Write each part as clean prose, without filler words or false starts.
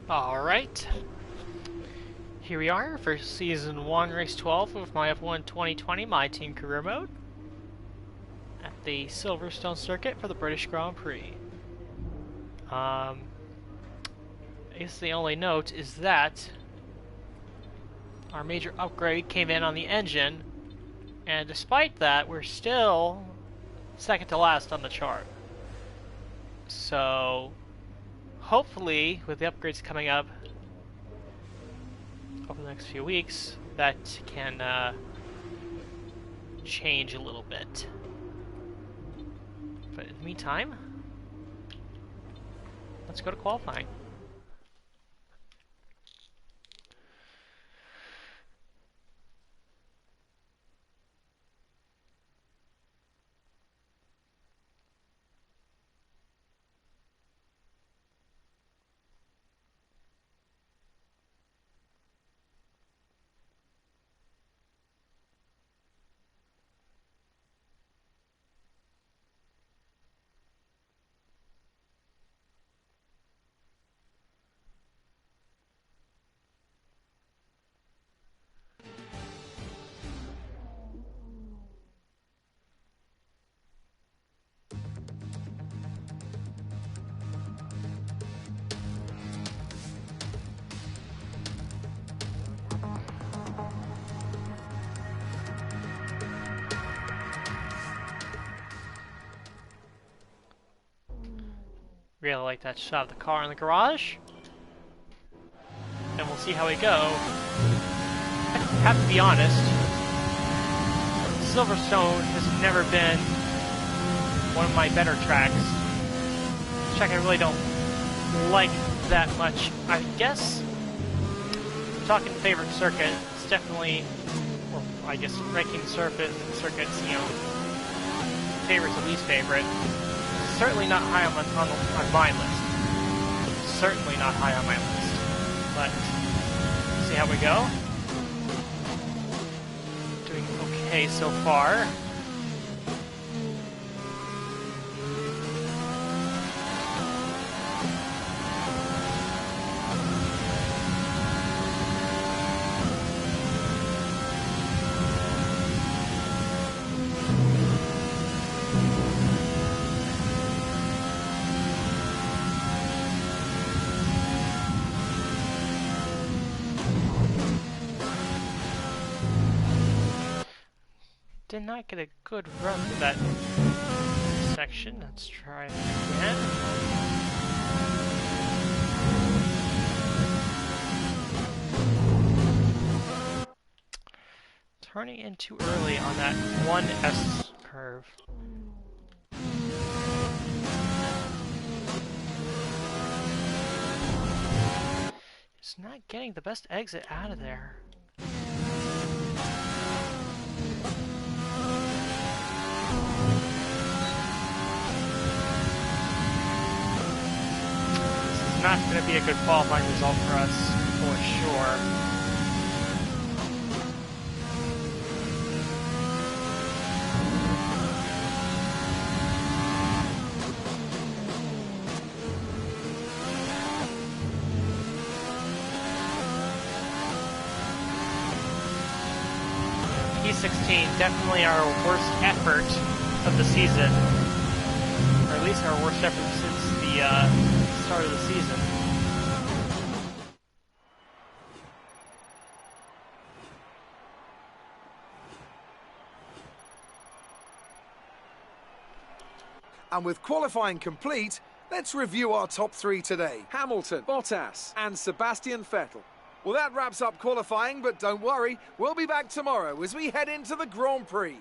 Alright, here we are for Season 1, Race 12 of my F1 2020 My Team Career Mode at the Silverstone Circuit for the British Grand Prix. I guess the only note is that our major upgrade came in on the engine, and despite that, we're still second to last on the chart. So, hopefully, with the upgrades coming up over the next few weeks, that can change a little bit. But in the meantime, let's go to qualifying. Really like that shot of the car in the garage. And we'll see how we go. I have to be honest, Silverstone has never been one of my better tracks. It's a track I really don't like that much. I guess, talking favorite circuit, it's definitely, or I guess ranking circuits, you know, favorite to least favorite. Certainly not high on my list. Certainly not high on my list. But see how we go. Doing okay so far. Did not get a good run through that section. Let's try it again. Turning in too early on that 1S curve. It's not getting the best exit out of there. Not going to be a good qualifying result for us, for sure. P16, definitely our worst effort of the season. Or at least our worst effort since the start of the season. And with qualifying complete, let's review our top three today. Hamilton, Bottas and Sebastian Vettel. Well, that wraps up qualifying, but don't worry, we'll be back tomorrow as we head into the Grand Prix.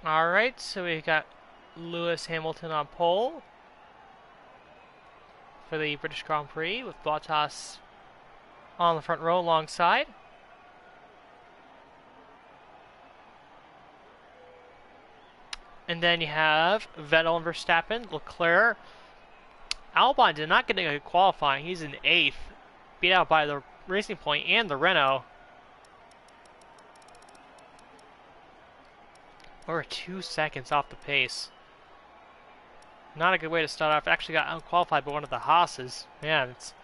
Alright, so we got Lewis Hamilton on pole for the British Grand Prix, with Bottas on the front row alongside. And then you have Vettel and Verstappen, Leclerc. Albon did not get a good qualifying. He's in 8th, beat out by the Racing Point and the Renault. We're 2 seconds off the pace. Not a good way to start off. Actually got unqualified by one of the Haas's. Man, it's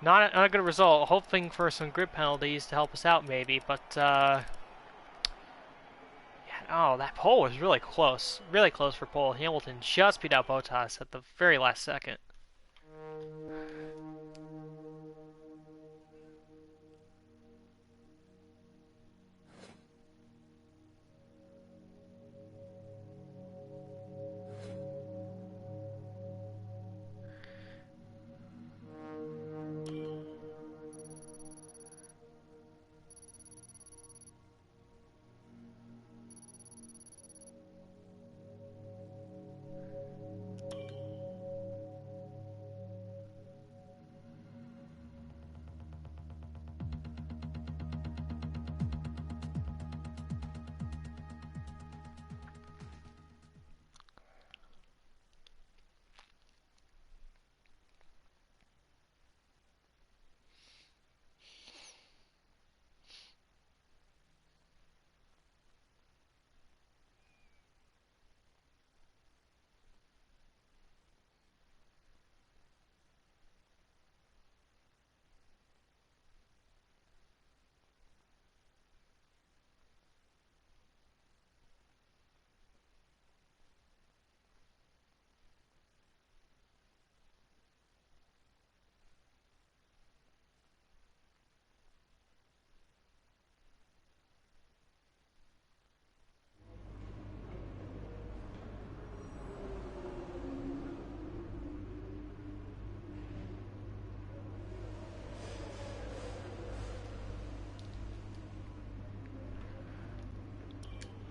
Not a good result. Hoping for some grid penalties to help us out, maybe. But yeah, oh, that pole was really close for pole. Hamilton just beat out Bottas at the very last second.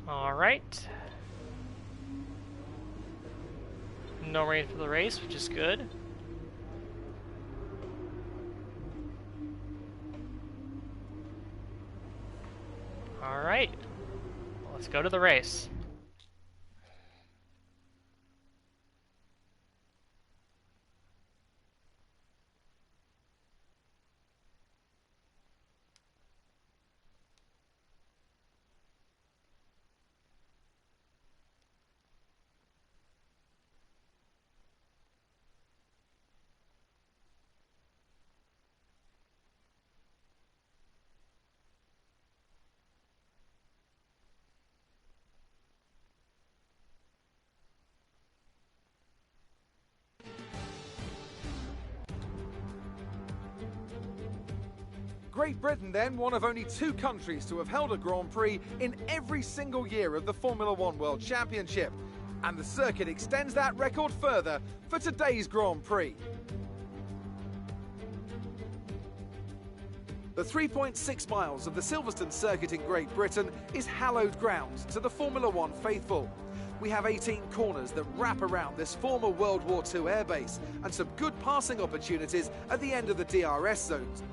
All right. No rain for the race, which is good. All right. Let's go to the race. Great Britain then, one of only 2 countries to have held a Grand Prix in every single year of the Formula One World Championship. And the circuit extends that record further for today's Grand Prix. The 3.6 miles of the Silverstone circuit in Great Britain is hallowed ground to the Formula One faithful. We have 18 corners that wrap around this former World War II airbase and some good passing opportunities at the end of the DRS zones.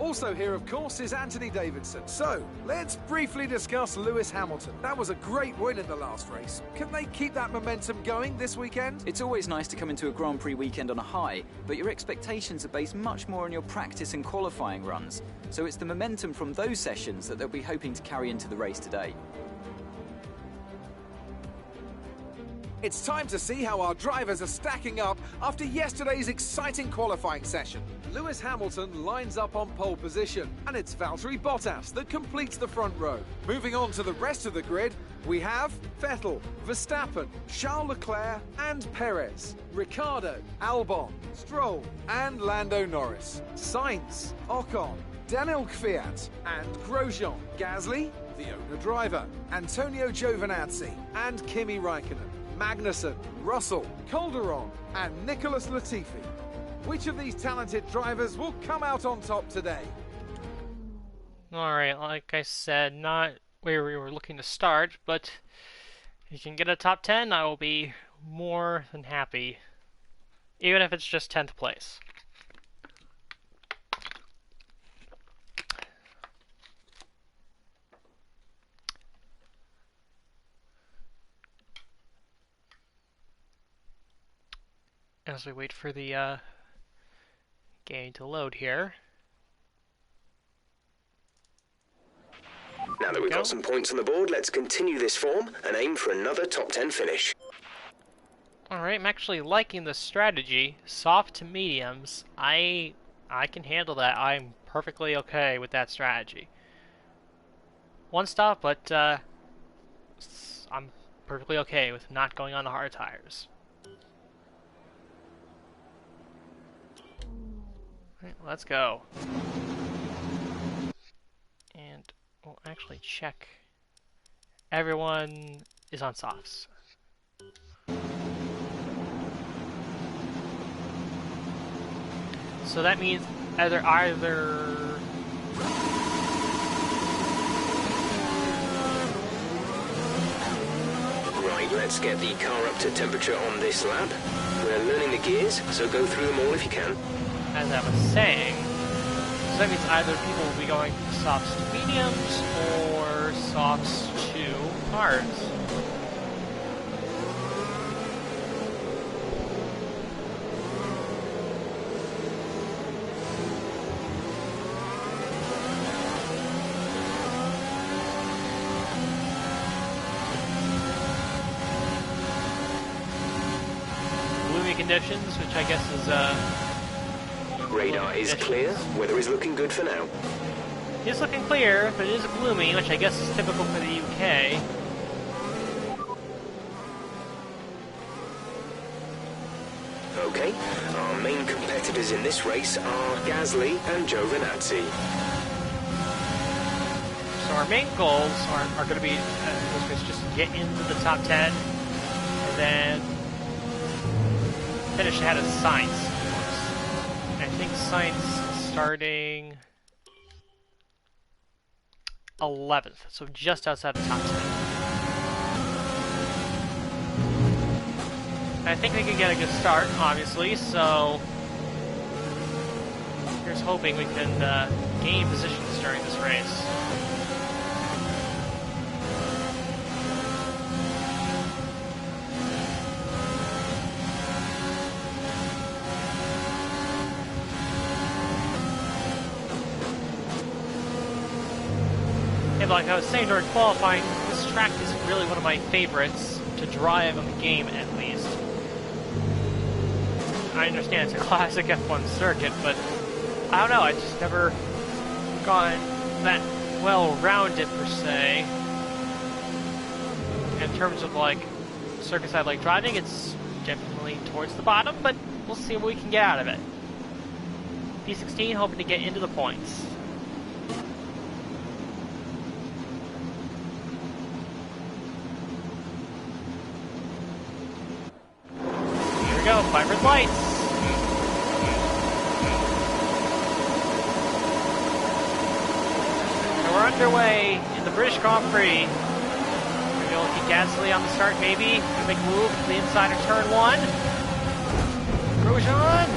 Also here, of course, is Anthony Davidson. So, let's briefly discuss Lewis Hamilton. That was a great win in the last race. Can they keep that momentum going this weekend? It's always nice to come into a Grand Prix weekend on a high, but your expectations are based much more on your practice and qualifying runs. So it's the momentum from those sessions that they'll be hoping to carry into the race today. It's time to see how our drivers are stacking up after yesterday's exciting qualifying session. Lewis Hamilton lines up on pole position, and it's Valtteri Bottas that completes the front row. Moving on to the rest of the grid, we have Vettel, Verstappen, Charles Leclerc and Perez, Ricciardo, Albon, Stroll and Lando Norris, Sainz, Ocon, Daniel Kvyat and Grosjean, Gasly, the owner-driver, Antonio Giovinazzi and Kimi Raikkonen, Magnussen, Russell, Calderon and Nicholas Latifi. Which of these talented drivers will come out on top today? Alright, like I said, not where we were looking to start, but if you can get a top 10, I will be more than happy. Even if it's just 10th place. As we wait for the game to load here. Now that we've got some points on the board, let's continue this form and aim for another top 10 finish. Alright, I'm actually liking the strategy. Soft to mediums. I can handle that. I'm perfectly okay with that strategy. One stop, but I'm perfectly okay with not going on the hard tires. Alright, let's go. And we'll actually check. Everyone is on softs. So that means either Right, let's get the car up to temperature on this lap. We're learning the gears, so go through them all if you can. as I was saying, so that means either people will be going softs to mediums or softs to hards. Gloomy conditions, which I guess is Radar is clear. Weather is looking good for now. It's looking clear, but it is gloomy, which I guess is typical for the UK. Okay, our main competitors in this race are Gasly and Giovinazzi. So our main goals are going to be in this race just get into the top 10 and then finish ahead of Sainz, of course. And I think Sainz is starting 11th, so just outside the top 10. And I think we can get a good start, obviously, so here's hoping we can gain positions during this race. Like I was saying during qualifying, this track is really one of my favorites to drive on the game, at least. I understand it's a classic F1 circuit, but I don't know, I just never gone that well rounded per se. In terms of like circuits I like driving, it's definitely towards the bottom, but we'll see what we can get out of it. P16 hoping to get into the points. Go, 5 red lights. And we're underway in the British Grand Prix. Maybe we'll get Gasly on the start, maybe. Gonna make a move to the inside of turn 1. Grosjean.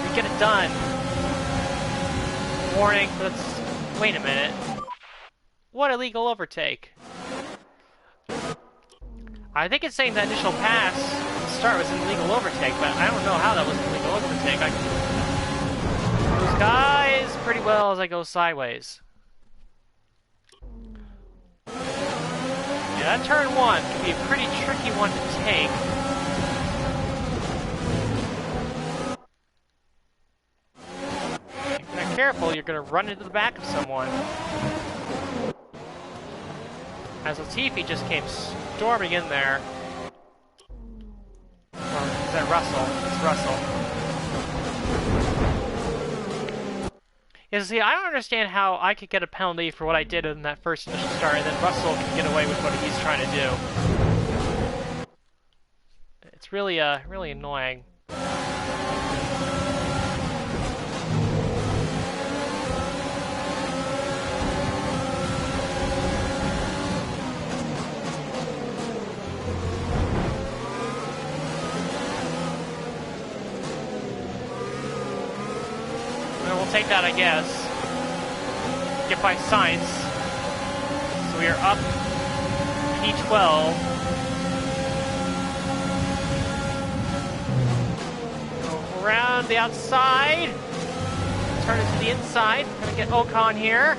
We get it done. Warning, let's wait a minute. What illegal overtake? I think it's saying that initial pass start was an illegal overtake, but I don't know how that was an illegal overtake. I can lose guys pretty well as I go sideways. Yeah, that turn 1 can be a pretty tricky one to take. If you're not careful, you're going to run into the back of someone. As Latifi just came storming in there. Or is that Russell? It's Russell. Yeah, see, I don't understand how I could get a penalty for what I did in that first initial start, and then Russell can get away with what he's trying to do. It's really, really annoying. Take that, I guess. Get by Sainz. So we are up P12. Go around the outside. Turn it to the inside. Gonna get Ocon here.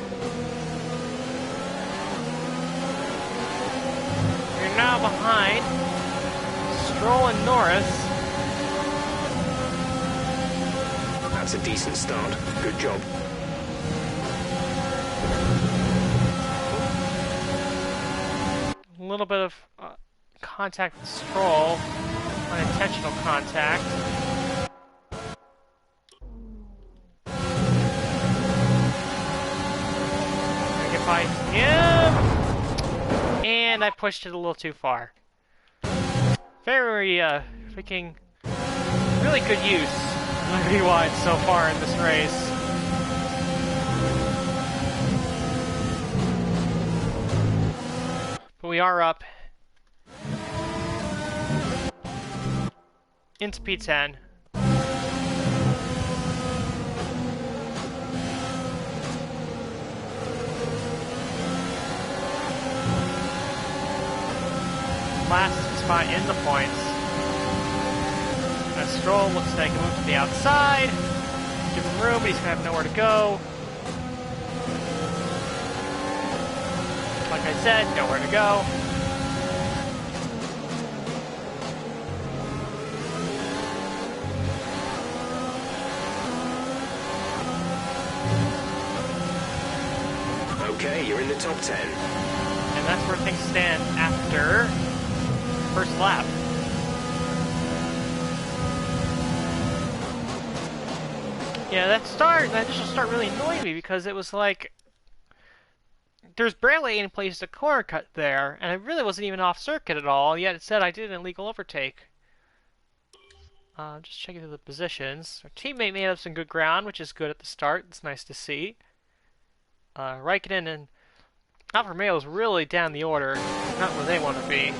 You're now behind Stroll and Norris. That's a decent start. Good job. A little bit of contact with Stroll. Unintentional contact. Gotta get by him. And I pushed it a little too far. Very, freaking, really good use of my rewind so far in this race. But we are up into P10. Last spot in the points. As Stroll looks like he moved to the outside. Give him room, but he's gonna have nowhere to go. Like I said, nowhere to go. Okay, you're in the top 10. And that's where things stand after first lap. Yeah, that initial start really annoyed me because it was like there's barely any place to corner cut there, and I really wasn't even off circuit at all, yet it said I did an illegal overtake. Just checking through the positions. Our teammate made up some good ground, which is good at the start. It's nice to see. Raikkonen and Alfa Romeo is really down the order, not where they want to be.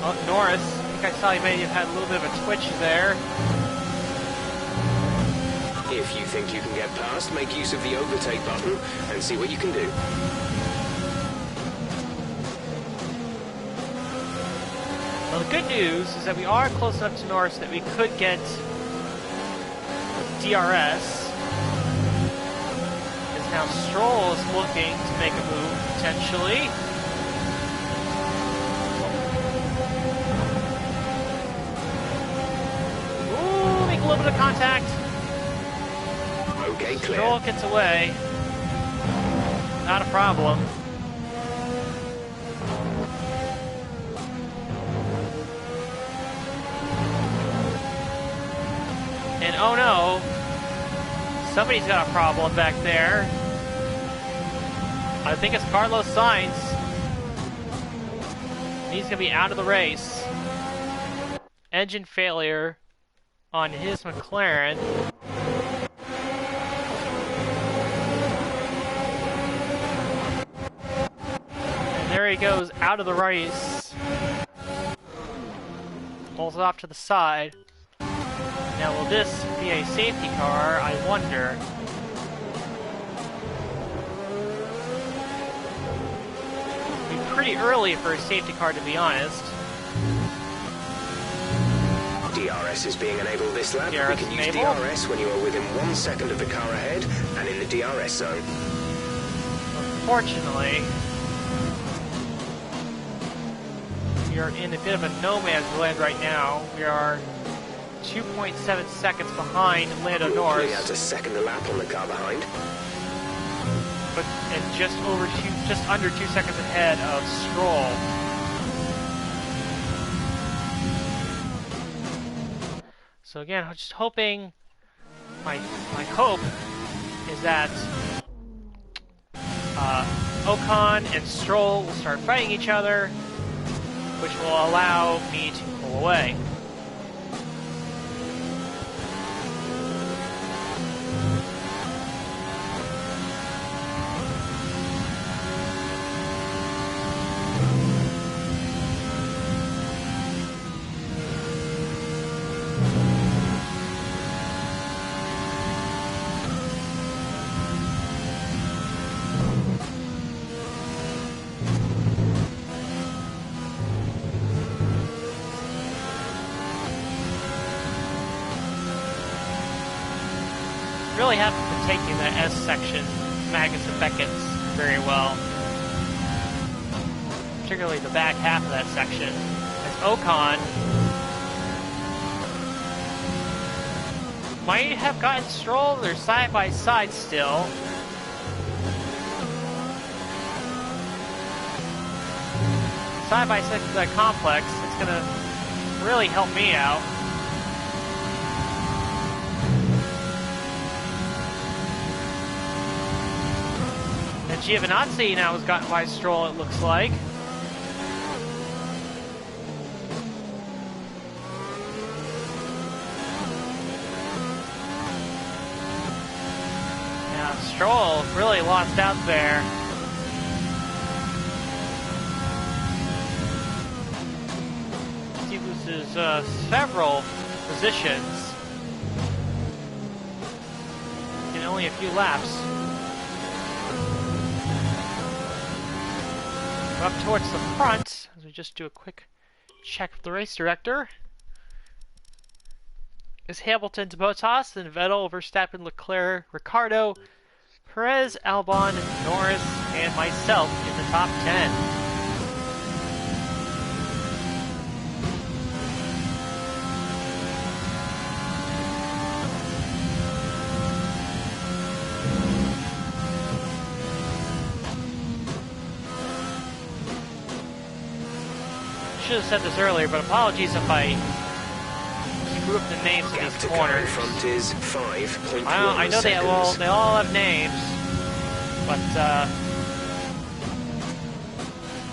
Oh, Norris, I think I saw he may have had a little bit of a twitch there. If you think you can get past, make use of the overtake button and see what you can do. Well, the good news is that we are close enough to Norris that we could get DRS. As now Stroll is looking to make a move, potentially. Ooh, make a little bit of contact. Okay, clear. Stroll gets away. Not a problem. And oh no, somebody's got a problem back there. I think it's Carlos Sainz. He's gonna be out of the race. Engine failure on his McLaren. There he goes, out of the race. Pulls it off to the side. Now, will this be a safety car? I wonder. It'd be pretty early for a safety car, to be honest. DRS is being enabled this lap. DRS We can use enabled. DRS when you are within 1 second of the car ahead and in the DRS zone. Unfortunately, we are in a bit of a no man's land right now. We are 2.7 seconds behind Lando He Norris, has a second a lap on the car behind. but and just under 2 seconds ahead of Stroll. So again, I'm just hoping. My hope is that Ocon and Stroll will start fighting each other, which will allow me to pull away. Really haven't been taking that S section, Magnus and Beckett's, very well. particularly the back half of that section. As Ocon might have gotten Stroll. They're side by side still. Side by side complex. It's gonna really help me out. And Giovinazzi now has gotten by Stroll, it looks like. Yeah, Stroll really lost out there. He loses several positions in only a few laps. Up towards the front, as we just do a quick check with the race director, is Hamilton to Bottas, then Vettel, Verstappen, Leclerc, Ricciardo, Perez, Albon, Norris, and myself in the top 10. I should have said this earlier, but apologies if I screw up the names of these corners. Front is 5.1 I know they all have names, but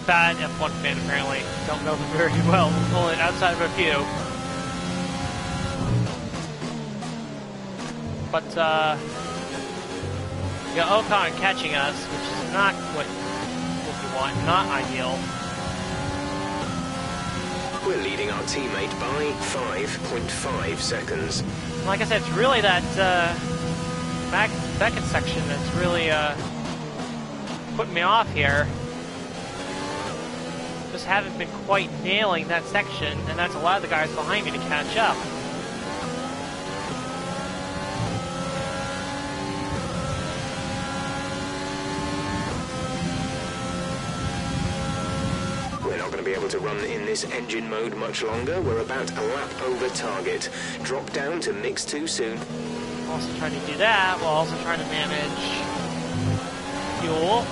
bad F1 fan apparently don't know them very well, only outside of a few. But yeah, Ocon catching us, which is not what we want, not ideal. We're leading our teammate by 5.5 seconds. Like I said, it's really that second section that's really putting me off here. Just haven't been quite nailing that section, and that's allowed the guys behind me to catch up. Be able to run in this engine mode much longer. We're about a lap over target. Drop down to mix 2 soon. Also trying to do that while also trying to manage fuel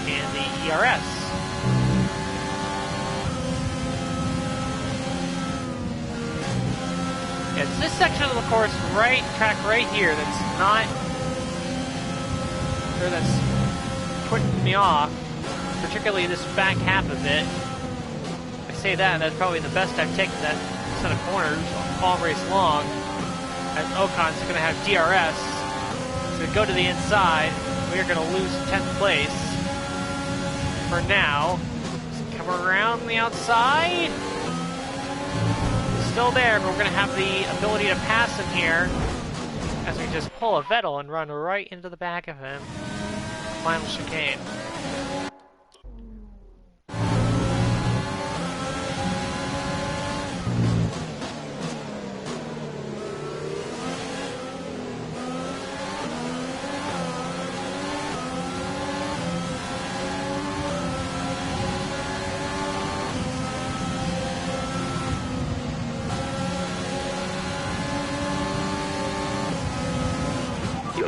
and the ERS. Yeah, it's this section of the course, track right here, that's putting me off. Particularly this back half of it. I say that, and that's probably the best I've taken that set of corners all race long. As Ocon's going to have DRS. So to go to the inside, we are going to lose 10th place. For now, come around the outside. Still there, but we're going to have the ability to pass him here. As we just pull a Vettel and run right into the back of him. Final chicane.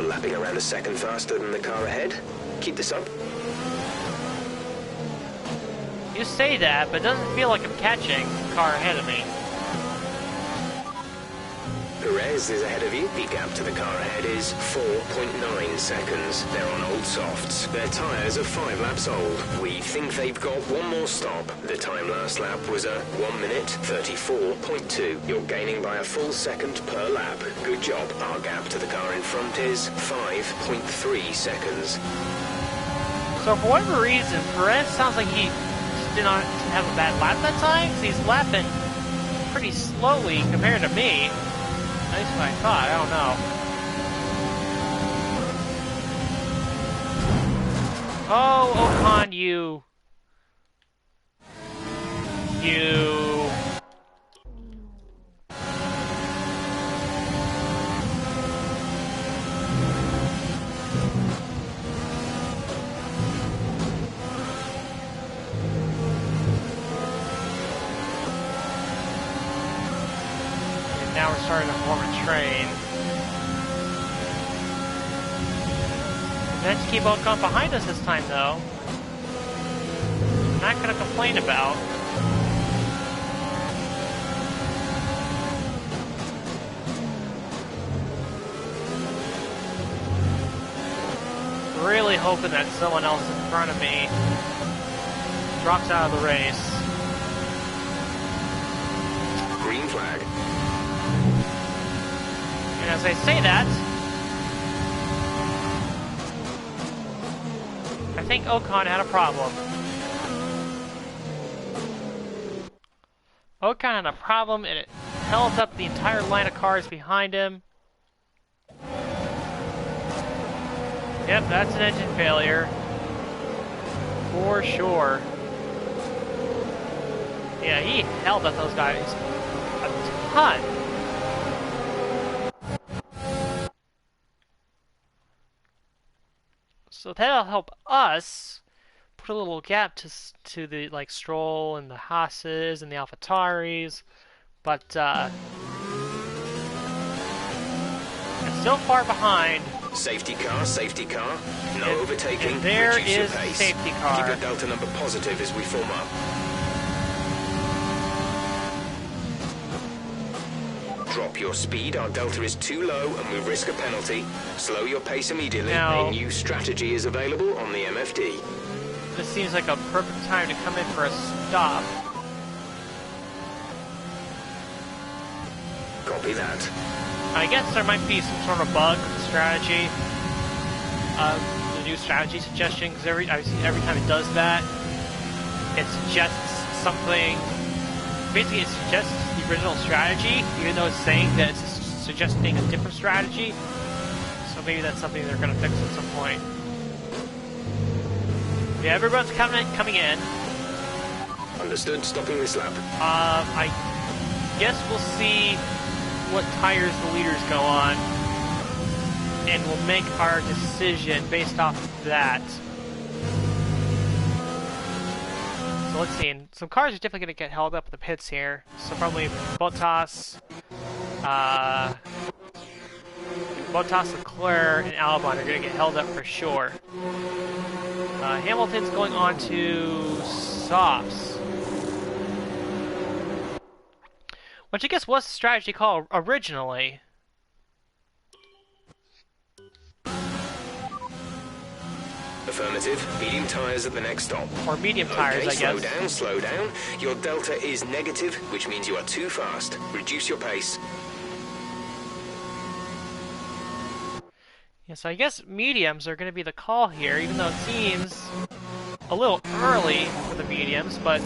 Lapping around a second faster than the car ahead. Keep this up. You say that, but it doesn't feel like I'm catching the car ahead of me. Perez is ahead of you. The gap to the car ahead is 4.9 seconds. They're on old softs. Their tyres are 5 laps old. We think they've got one more stop. The time last lap was a 1 minute 34.2. You're gaining by a full second per lap. Good job. Our gap to the car in front is 5.3 seconds. So for whatever reason, Perez sounds like he did not have a bad lap that time, because he's lapping pretty slowly compared to me. At least what I thought, I don't know. Oh, Ocon, you. starting to form a train. Let's keep Ocon behind us this time, though. Not gonna complain about. Really hoping that someone else in front of me drops out of the race. Green flag. And as I say that, I think Ocon had a problem. Ocon had a problem and it held up the entire line of cars behind him. Yep, that's an engine failure. For sure. Yeah, he held up those guys a ton. So that'll help us put a little gap to the like Stroll and the Haas's and the AlphaTauris, but it's still far behind. Safety car. No overtaking. And there Reduce your is pace. safety car. Keep your delta number positive as we form up. Drop your speed. Our delta is too low and we risk a penalty. Slow your pace immediately. Now, a new strategy is available on the MFD. This seems like a perfect time to come in for a stop. Copy that. I guess there might be some sort of bug with the strategy, the new strategy suggestion, because every time it does that, it suggests something. Basically, it suggests the original strategy, even though it's saying that it's suggesting a different strategy. So maybe that's something they're going to fix at some point. Yeah, everyone's coming in. Understood. Stopping this lap. I guess we'll see what tires the leaders go on, and we'll make our decision based off of that. So let's see, and some cars are definitely going to get held up in the pits here. So probably Bottas, Leclerc, and Albon are going to get held up for sure. Hamilton's going on to softs, which I guess was the strategy call originally. Affirmative. Medium tires at the next stop. Or medium tires, okay, I guess. Slow down. Your delta is negative, which means you are too fast. Reduce your pace. Yeah, so I guess mediums are going to be the call here, even though it seems a little early for the mediums, but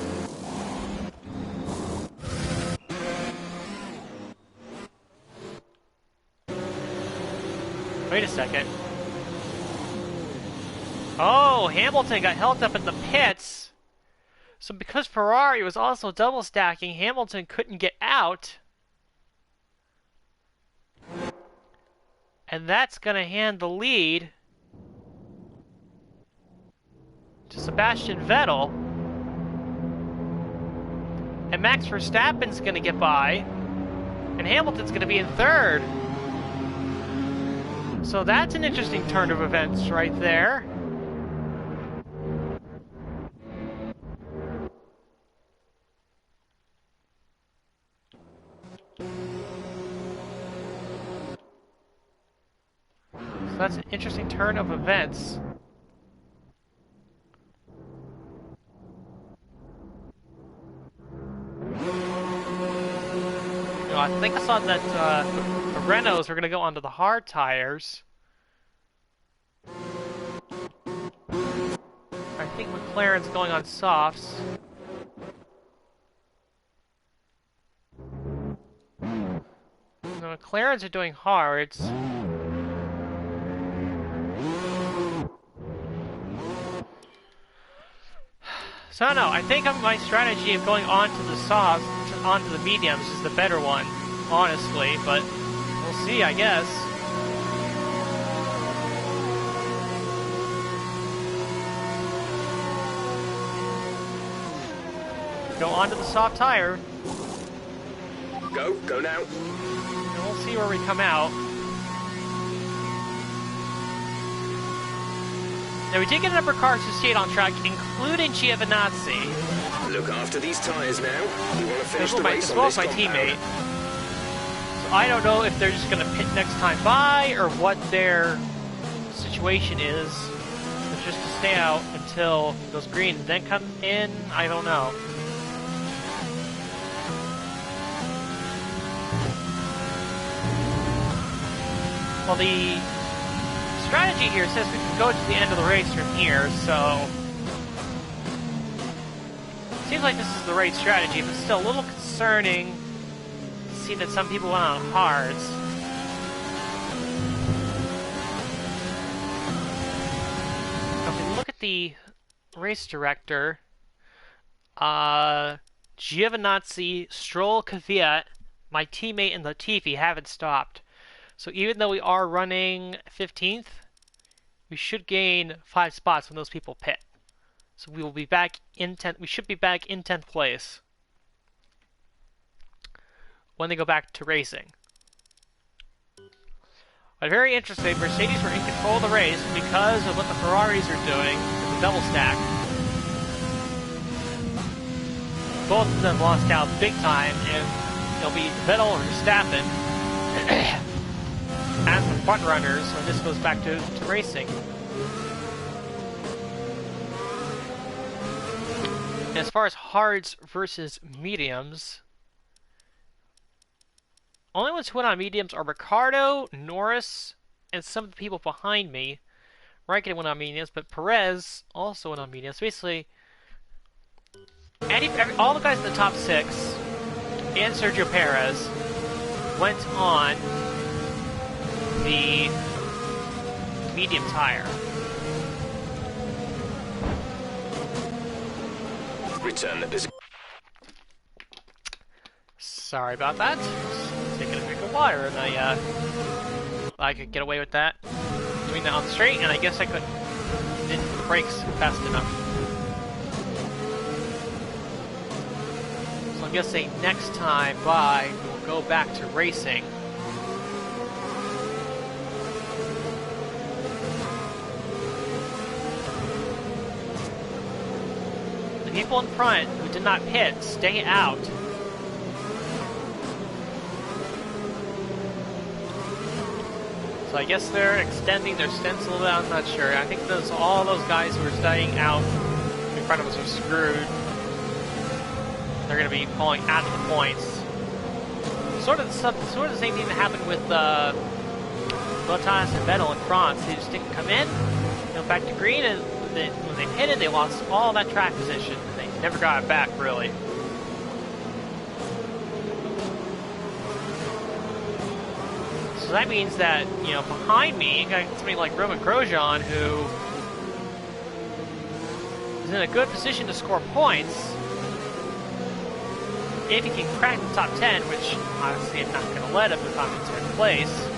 wait a second. Oh, Hamilton got held up in the pits. So because Ferrari was also double stacking, Hamilton couldn't get out. And that's going to hand the lead to Sebastian Vettel. And Max Verstappen's going to get by. And Hamilton's going to be in third. So that's an interesting turn of events right there. So that's an interesting turn of events. You know, I think I saw that the Renaults are going to go onto the hard tires. I think McLaren's going on softs. The McLarens are doing hards. So I don't know, I think my strategy of going onto the softs, onto the mediums is the better one, honestly, but we'll see, I guess. Go onto the soft tire. Go now. see where we come out. Now, we did get a number of cars who stayed on track, including Giovinazzi. Look after these tyres now. You want to finish the As race on well this as my compound. teammate. So I don't know if they're just going to pit next time by, or what their situation is. If just to stay out until it goes green and then come in, I don't know. Well, the strategy here says we can go to the end of the race from here, so seems like this is the right strategy, but still a little concerning to see that some people went on hards. Now, if we look at the race director, Giovinazzi, Stroll, Kvyat, my teammate, and Latifi haven't stopped. So even though we are running 15th, we should gain 5 spots when those people pit. So we will be back in 10th. We should be back in 10th place when they go back to racing. But very interesting, Mercedes were in control of the race because of what the Ferraris are doing with the double stack. Both of them lost out big time, and it'll be Vettel or Verstappen as the front runners when this goes back to racing. And as far as hards versus mediums, only ones who went on mediums are Ricciardo, Norris, and some of the people behind me. Raikkonen went on mediums, but Perez also went on mediums. Basically, all the guys in the top 6 and Sergio Perez went on the medium tire. Return the position. Sorry about that. Just taking a drink of water, and I could get away with that doing that on the straight, and I guess I couldn't. Didn't put the brakes fast enough. So I'm guessing next time by we'll go back to racing. The people in front who did not pit, stay out. So I guess they're extending their stints a little bit, I'm not sure. I think all those guys who are staying out in front of us are screwed. They're going to be falling out of the points. Sort of the same thing that happened with Bottas and Vettel in France. They just didn't come in, back to green, and when they pitted, they lost all that track position. They never got it back, really. So that means that, behind me, you got somebody like Roman Grosjean, who is in a good position to score points. If he can crack the top 10, which honestly I'm not going to let him if I'm in 10th place.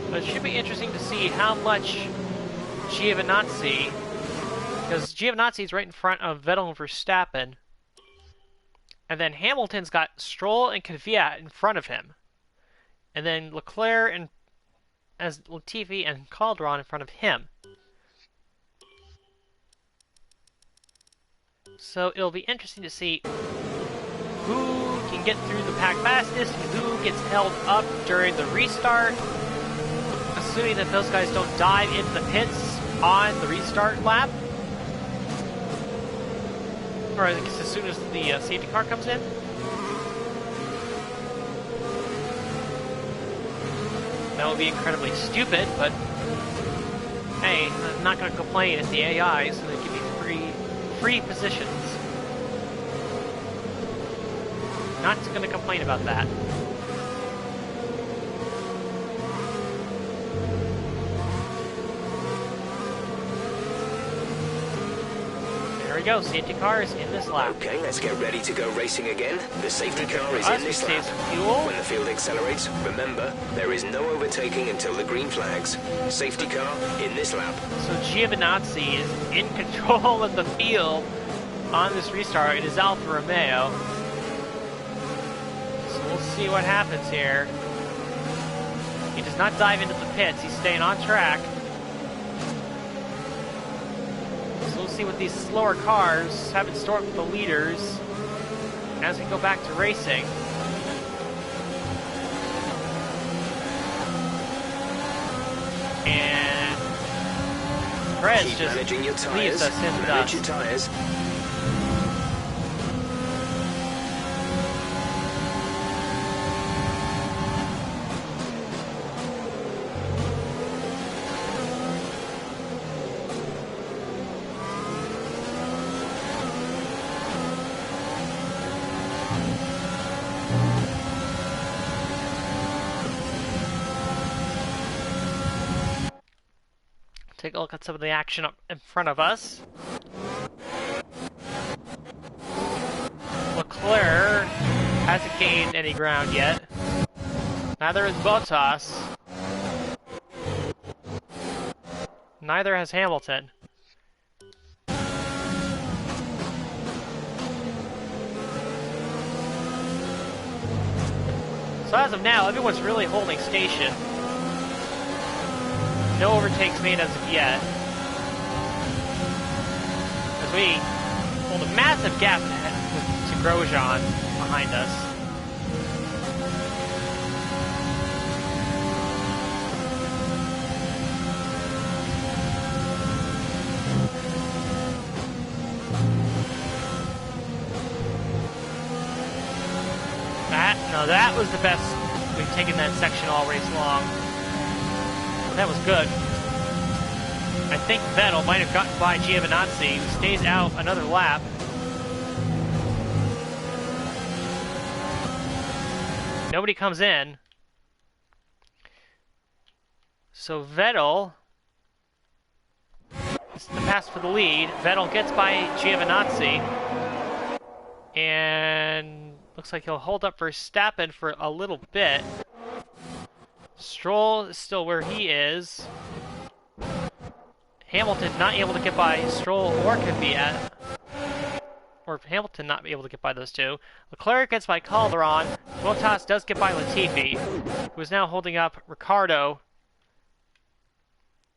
But it should be interesting to see how much Giovinazzi, because Giovinazzi is right in front of Vettel and Verstappen, and then Hamilton's got Stroll and Kvyat in front of him, and then Leclerc and as Latifi and Calderon in front of him. So it'll be interesting to see who can get through the pack fastest, who gets held up during the restart, assuming that those guys don't dive into the pits on the restart lap. Or I guess as soon as the safety car comes in. That would be incredibly stupid, but hey, I'm not going to complain if the AI is going to give me free positions. Not going to complain about that. we go, safety car is in this lap. Okay, let's get ready to go racing again. The safety car is in this lap. Fuel. When the field accelerates, remember, there is no overtaking until the green flags. Safety car in this lap. So Giovinazzi is in control of the field on this restart. It is Alfa Romeo. So we'll see what happens here. He does not dive into the pits. He's staying on track. So we'll see what these slower cars have in store for the leaders as we go back to racing. And Perez Keep just managing your leaves tires. us in the Manage dust. your tires. Take a look at some of the action up in front of us. Leclerc hasn't gained any ground yet. Neither is Bottas. Neither has Hamilton. So as of now, everyone's really holding station. No overtakes made as of yet. As we hold a massive gap to Grosjean behind us. That was the best we've taken that section all race long. That was good. I think Vettel might have gotten by Giovinazzi, who stays out another lap. Nobody comes in. So Vettel is the pass for the lead. Vettel gets by Giovinazzi. And looks like he'll hold up Verstappen for a little bit. Stroll is still where he is. Hamilton not able to get by Stroll or Kvyat. Or Hamilton not able to get by those two. Leclerc gets by Calderon. Bottas does get by Latifi, who is now holding up Ricciardo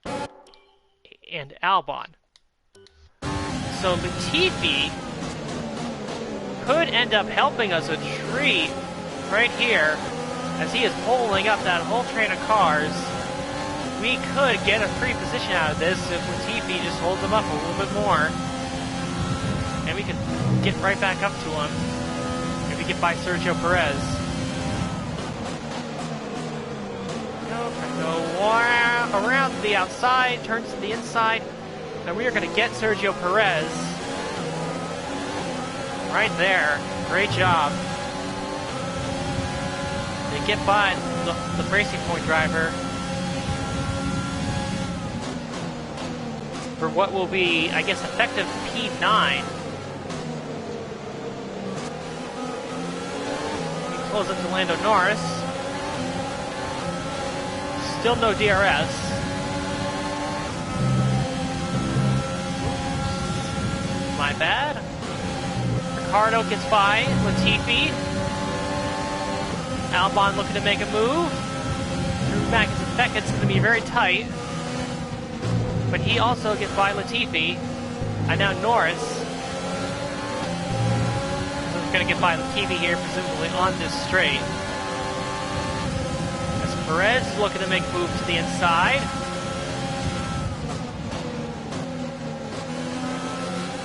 and Albon. So Latifi could end up helping us a treat right here, as he is pulling up that whole train of cars. We could get a free position out of this if Latifi just holds him up a little bit more. And we could get right back up to him. Maybe get by Sergio Perez. Go around the outside, turns to the inside, and we are going to get Sergio Perez. Right there. Great job. They get by the Racing Point driver for what will be, I guess, effective P9. We close up to Lando Norris. Still no DRS. My bad. Ricciardo gets by Latifi. Albon looking to make a move. Through back into Beck, it's going to be very tight. But he also gets by Latifi. And now Norris is going to get by Latifi here, presumably on this straight. As Perez is looking to make a move to the inside.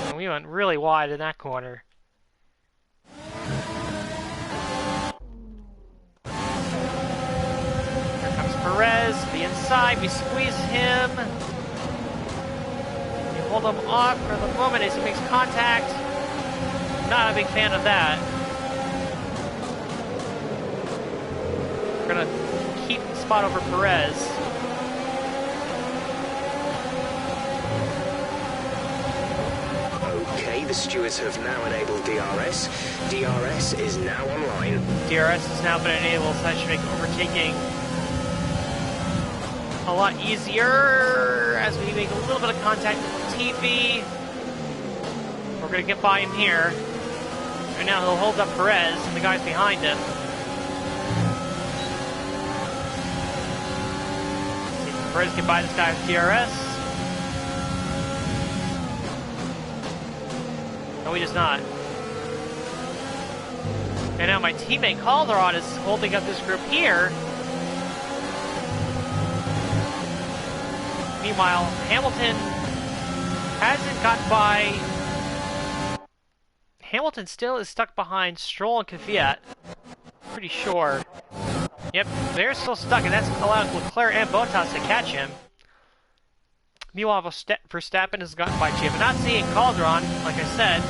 And we went really wide in that corner. Perez, the inside, we squeeze him. We hold him off for the moment as he makes contact. Not a big fan of that. We're gonna keep the spot over Perez. Okay, see the stewards have now enabled DRS. DRS is now online. DRS has now been enabled, so that should make overtaking a lot easier as we make a little bit of contact with Latifi. We're going to get by him here. And now he'll hold up Perez and the guys behind him. See if Perez can buy this guy with DRS. No, he does not. And now my teammate Calderon is holding up this group here. Meanwhile, Hamilton hasn't gotten by. Hamilton still is stuck behind Stroll and Kvyat. Pretty sure. Yep, they're still stuck, and that's allowed Leclerc and Bottas to catch him. Meanwhile, Verstappen has gotten by Giovinazzi, and Calderon, like I said,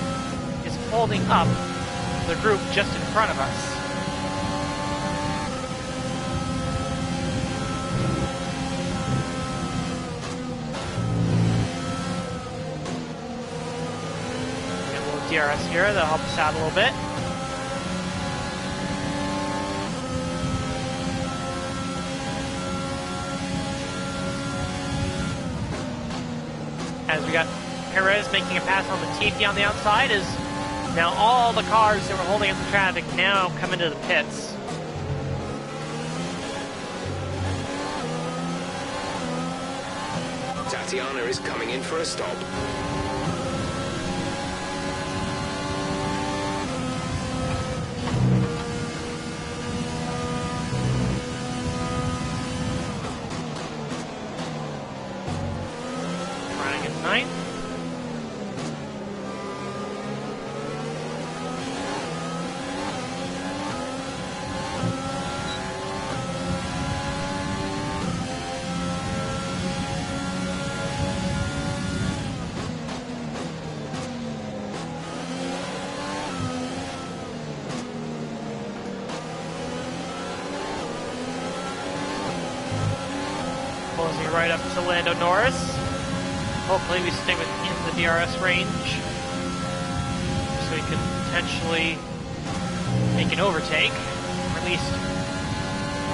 is holding up the group just in front of us. DRS here, that'll help us out a little bit. As we got Perez making a pass on Latifi on the outside, as now all the cars that were holding up the traffic now come into the pits. Tatiana is coming in for a stop. Ninth. Closing right up to Lando Norris. Hopefully we stay within the DRS range, so we can potentially make an overtake, or at least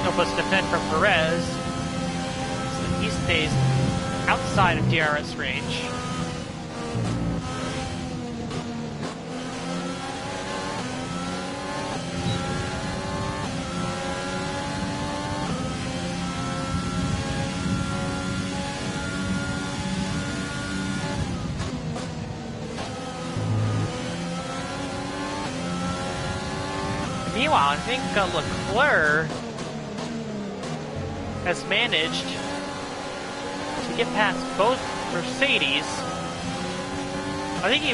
help us defend from Perez, so that he stays outside of DRS range. Meanwhile, I think Leclerc has managed to get past both Mercedes. I think he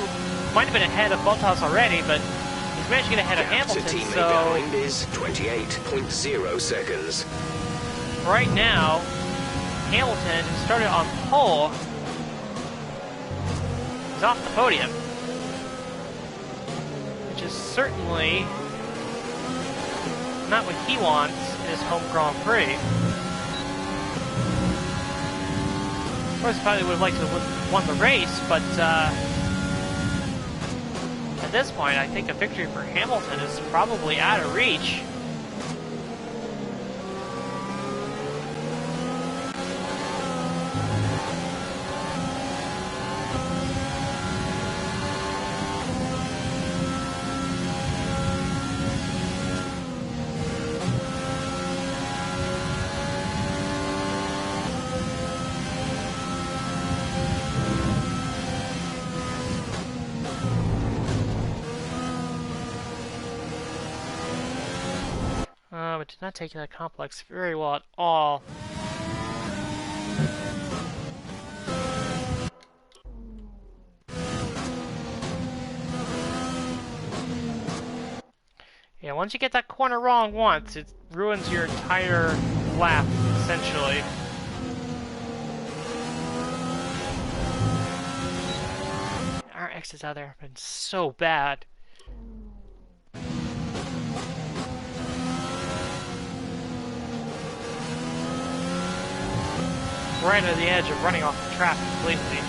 might have been ahead of Bottas already, but he's managed to get ahead of Hamilton, so behind is 28.0 seconds. Right now, Hamilton, who started on pole, is off the podium, which is certainly not what he wants in his home Grand Prix. Of course, probably would have liked to have won the race, but at this point, I think a victory for Hamilton is probably out of reach. But did not take that complex very well at all. Yeah, once you get that corner wrong once, it ruins your entire lap, essentially. Our exits out there have been so bad. Right on the edge of running off the track completely.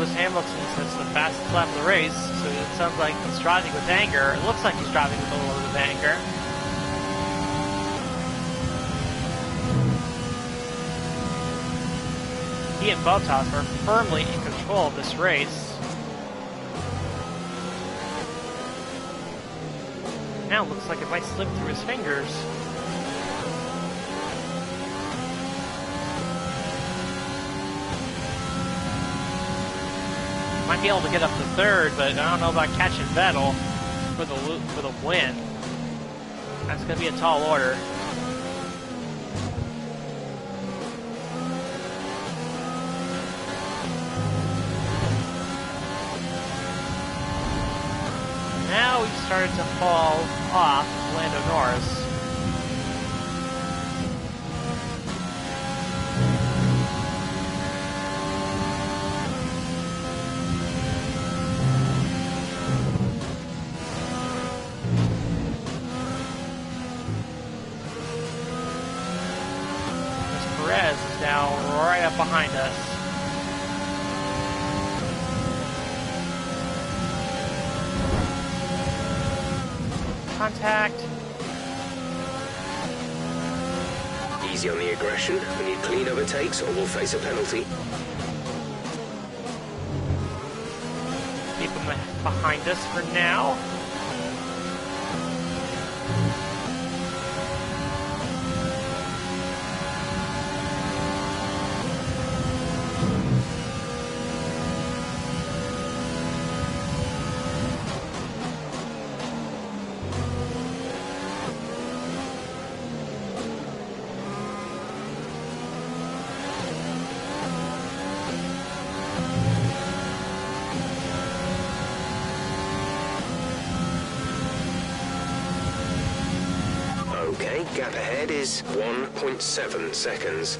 Lewis Hamilton says the fastest lap of the race, so it sounds like he's driving with anger. It looks like he's driving with a little bit of anger. He and Bottas are firmly in control of this race. Now it looks like it might slip through his fingers. Might be able to get up to third, but I don't know about catching Vettel for the win. That's going to be a tall order. Now we've started to fall off Lando Norris. Perez is now right up behind us. Contact. Easy on the aggression. We need clean overtakes or we'll face a penalty. Keep him behind us for now. Okay, gap ahead is 1.7 seconds.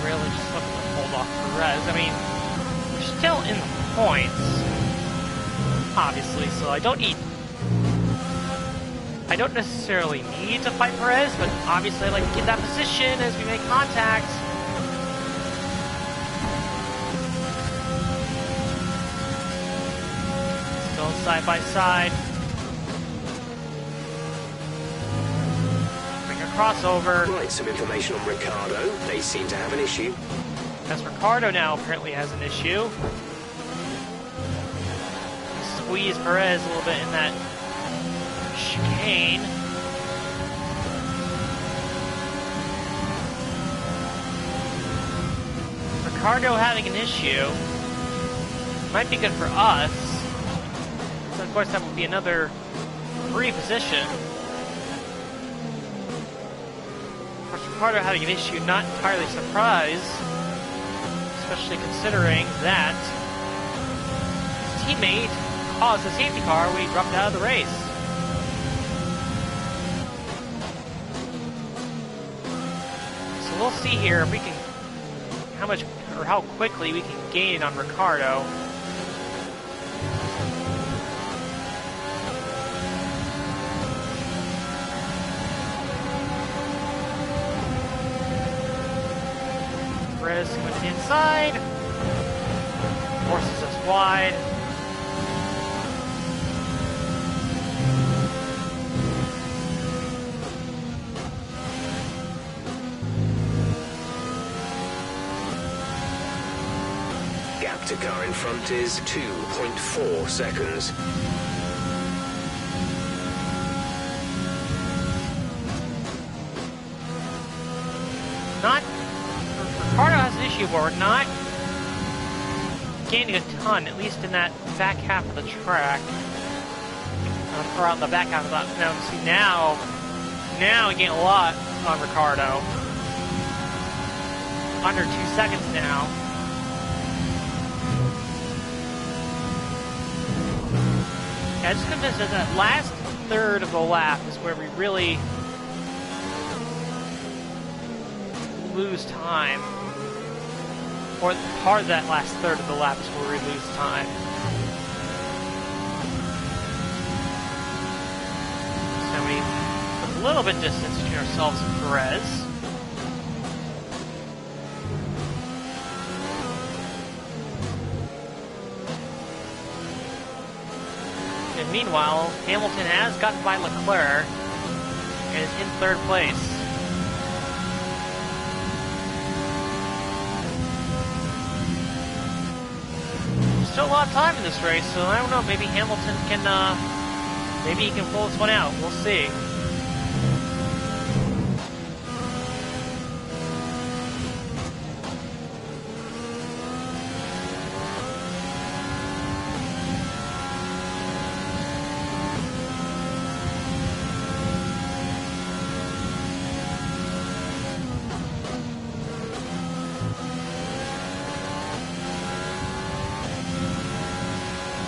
Really just looking to hold off Perez. I mean, we're still in the points. Obviously, so I don't necessarily need to fight Perez, but obviously I like to get that position as we make contact. Still side by side. Bring a crossover. Right, some information on Ricciardo. They seem to have an issue. As Ricciardo now apparently has an issue. Squeeze Perez a little bit in that chicane. Ricciardo having an issue might be good for us. So of course that would be another free position. Of course, Ricciardo having an issue, not entirely surprised, especially considering that his teammate caused the safety car when he dropped out of the race. So we'll see here if we can, how much or how quickly we can gain on Ricciardo. Perez coming to the inside, forces us wide. Gap to car in front is 2.4 seconds. Ricciardo has an issue, but we're not gaining a ton, at least in that back half of the track. Or on the back half of that. Now, see, now we gain a lot on Ricciardo. Under 2 seconds now. Yeah, I'm just convinced that that last third of the lap is where we really lose time. Or part of that last third of the lap is where we lose time. So we put a little bit distance between ourselves and Perez. And meanwhile, Hamilton has gotten by Leclerc and is in third place. Still a lot of time in this race, so I don't know, maybe Hamilton can, maybe he can pull this one out. We'll see.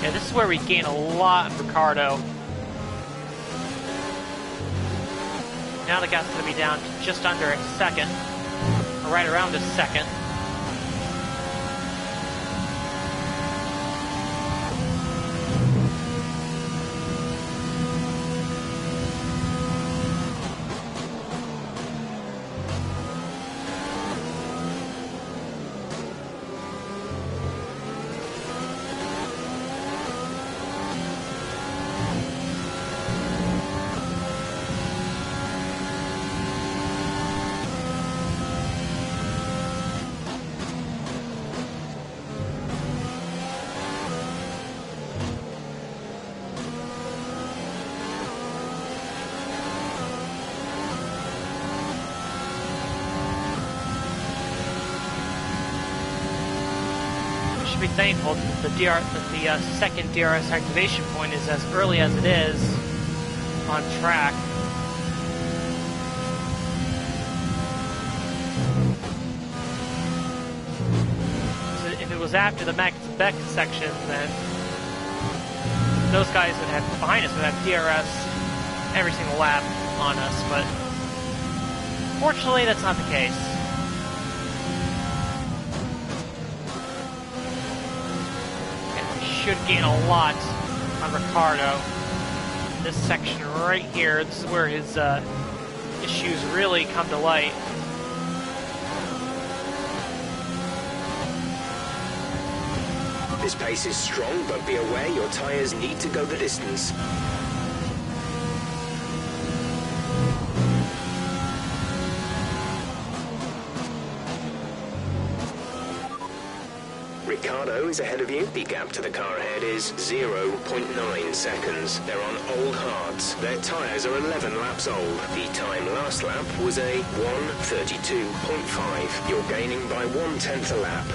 Yeah, this is where we gain a lot of Ricardo. Now the gap's going to be down to just under a second, or right around a second. Be thankful that the second DRS activation point is as early as it is on track. So if it was after the Max Beck section, then those guys would have behind us would have DRS every single lap on us, but fortunately that's not the case. Should gain a lot on Ricardo. This section right here, this is where his issues really come to light. This pace is strong, but be aware your tyres need to go the distance. Ricardo is ahead of you. The gap to the car ahead is 0.9 seconds. They're on old hards. Their tyres are 11 laps old. The time last lap was a 1:32.5. You're gaining by 1/10 a lap.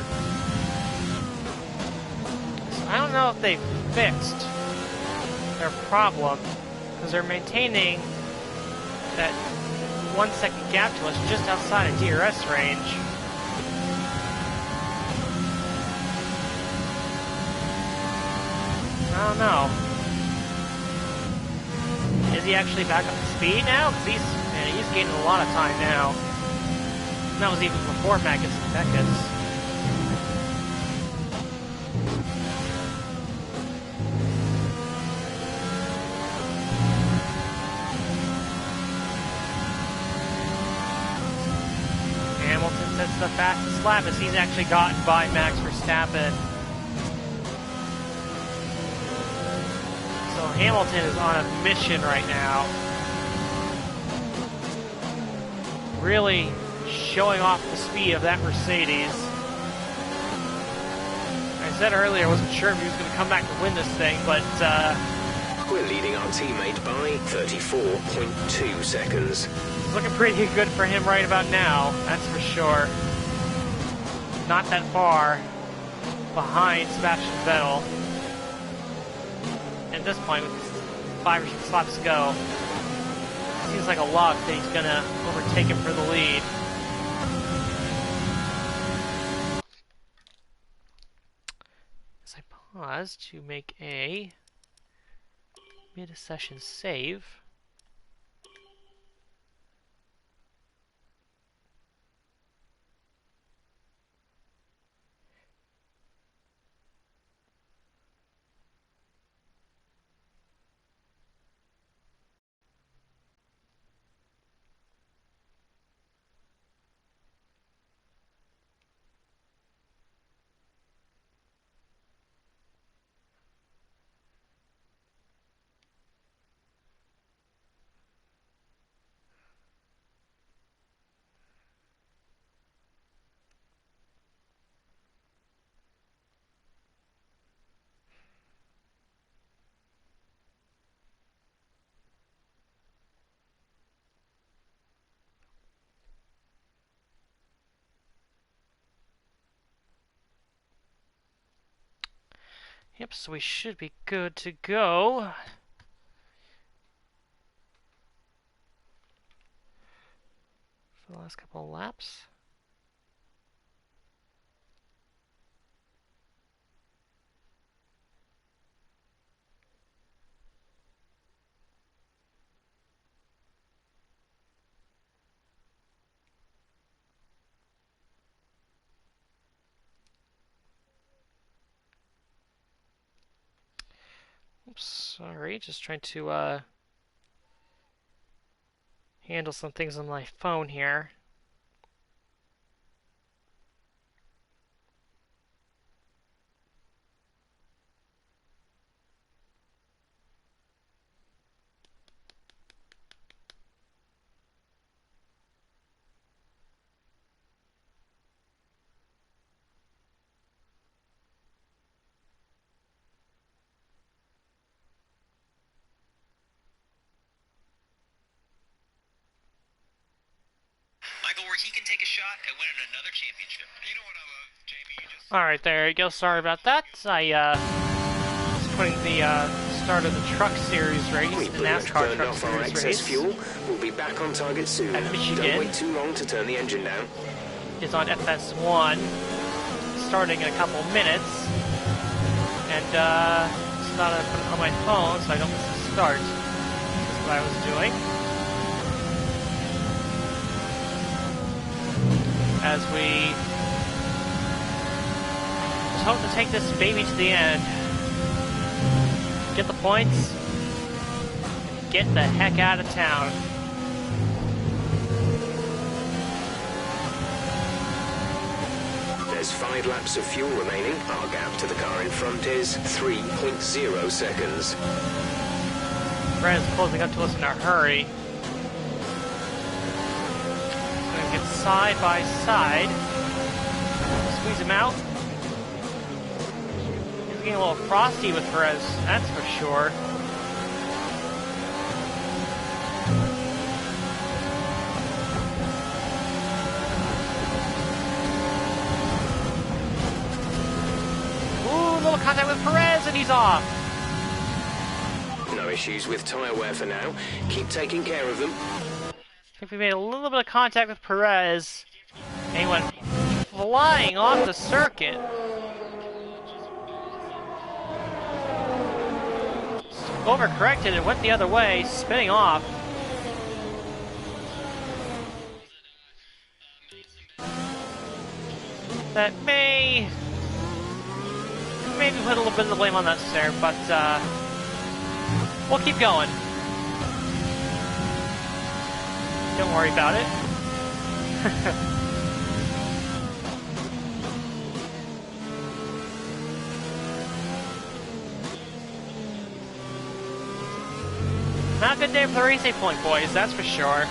So I don't know if they fixed their problem, because they're maintaining that 1 second gap to us just outside of DRS range. I don't know. Is he actually back up to speed now? Because he's gaining a lot of time now. And that was even before Magus and Beckett. Hamilton sets the fastest lap as he's actually gotten by Max Verstappen. So Hamilton is on a mission right now. Really showing off the speed of that Mercedes. I said earlier I wasn't sure if he was going to come back to win this thing, but we're leading our teammate by 34.2 seconds. It's looking pretty good for him right about now, that's for sure. Not that far behind Sebastian Vettel. At this point, with 5 or 6 laps to go, seems like a lock that he's going to overtake him for the lead. As I pause to make a mid-session save. Yep, so we should be good to go. For the last couple of laps. Oops, sorry, just trying to handle some things on my phone here. Michael, where he can take a shot at winning another championship. You know what I love, Jamie? You just... Alright, there you go. Sorry about that. I was putting the start of the Truck Series race, We the pretty much NASCAR burned Truck off our Series excess race, fuel. We'll be back on target soon. At Michigan. Don't wait too long to turn the engine down. is on FS1, starting in a couple minutes. And just thought I'd put it on my phone so I don't miss the start. That's what I was doing. As we just hope to take this baby to the end. Get the points. And get the heck out of town. There's 5 laps of fuel remaining. Our gap to the car in front is 3.0 seconds. Brandon's closing up to us in a hurry. Gonna get side by side. Squeeze him out. He's getting a little frosty with Perez, that's for sure. Ooh, little contact with Perez and he's off. No issues with tyre wear for now. Keep taking care of them. I think we made a little bit of contact with Perez. And he went flying off the circuit. Overcorrected and went the other way, spinning off. That may maybe put a little bit of the blame on us there, but we'll keep going. Don't worry about it. Not a good day for the Racing Point boys, that's for sure.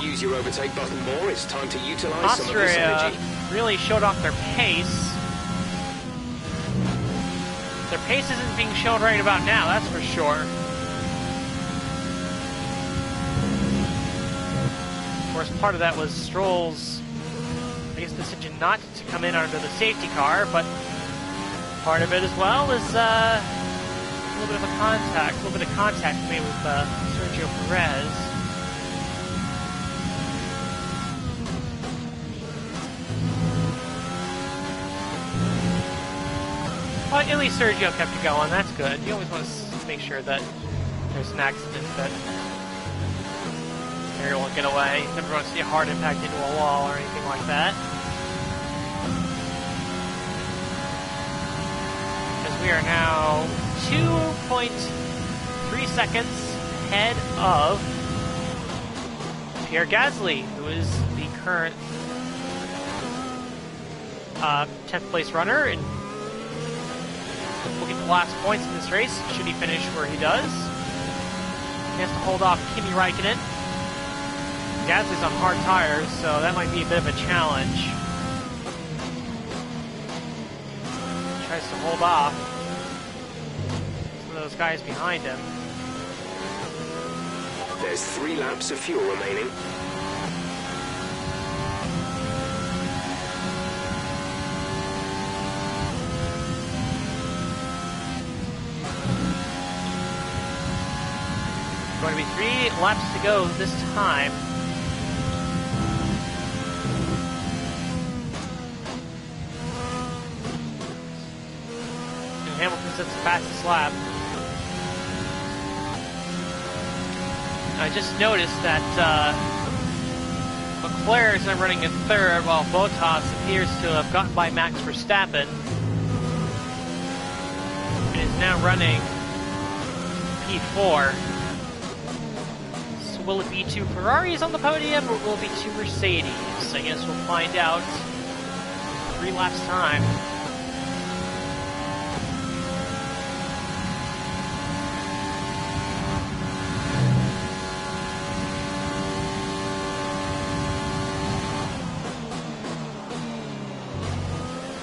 Use your overtake button more. It's time to utilize some of this Austria energy. really showed off their pace. Their pace isn't being shown right about now, that's for sure. Of course, part of that was Stroll's, I guess, decision not to come in under the safety car, but part of it as well is a little bit of contact made with Sergio Perez. But at least Sergio kept it going, that's good. You always want to make sure that there's an accident that Harry won't get away. Never want to see a hard impact into a wall or anything like that. As we are now 2.3 seconds ahead of Pierre Gasly, who is the current 10th place runner, and we'll get the last points in this race, should he finish where he does. He has to hold off Kimi Räikkönen. Gasly's on hard tires, so that might be a bit of a challenge. Tries to hold off some of those guys behind him. There's 3 laps of fuel remaining. going to be 3 laps to go this time. And Hamilton sets the fastest lap. I just noticed that Leclerc is now running in third, while Bottas appears to have gotten by Max Verstappen and is now running P4. So will it be 2 Ferraris on the podium, or will it be 2 Mercedes? I guess we'll find out 3 laps time.